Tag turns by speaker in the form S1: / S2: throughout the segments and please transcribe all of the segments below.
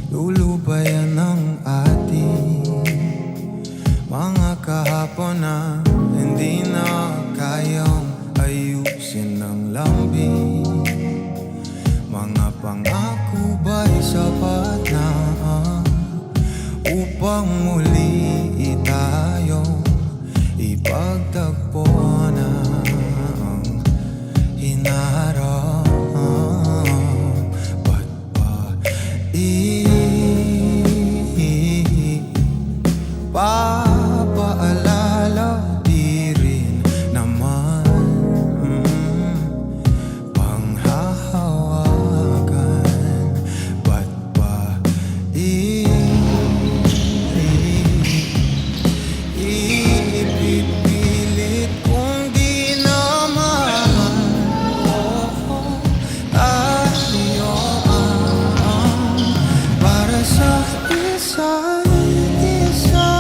S1: lulubayan ng ating mga kahapon na hindi na kayang ayusin ng lambing. Mga pangako ba'y sapat na upang muli tayo ipagtagpo na ang hinaharap? Ba't ba papaalala? Di rin naman panghahawakan. Ba't ba ipipilit kung di naman tayo para sa isa't isa?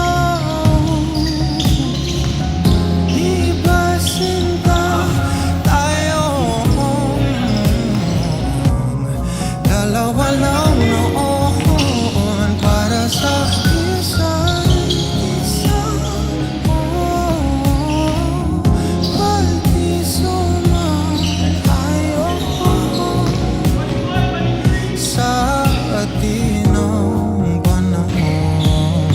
S1: Ibasin ba tayong dalawa lang noon para sa isa't isa? Ba't di sumayon sa atin ang panahon?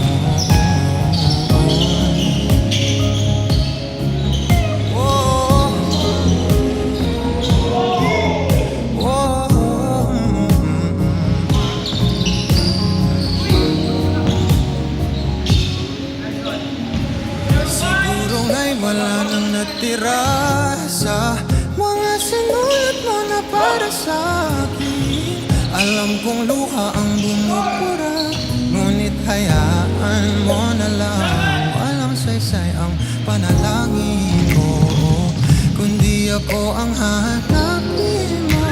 S1: Siguro nga'y wala nang natira sa mga sinulat mo na para sa akin. Alam kong luha ang bumubura, ngunit hayaan mo na lang. Walang saysay ang panalangin ko, kundi ako ang hahanapin mo.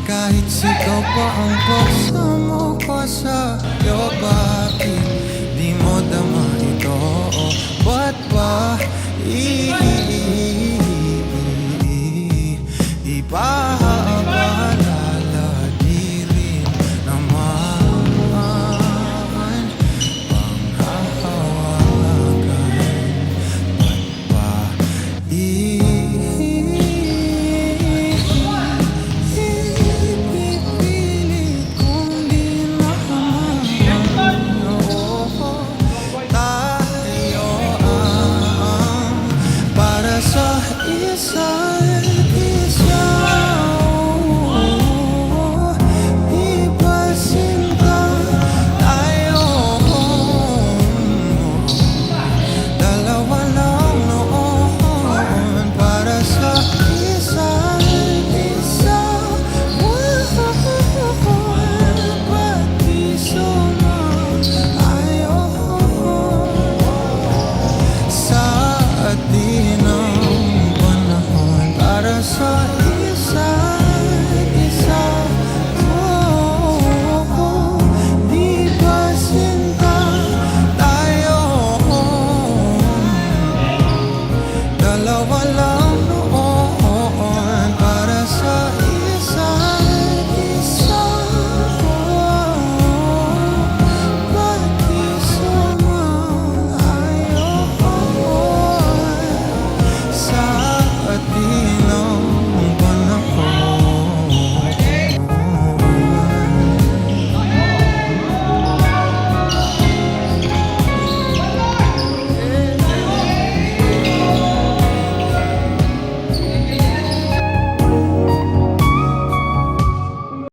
S1: Kahit sigaw pa ang pagsamo ko sa'yo, bakit di mo dama ito? Ba't ba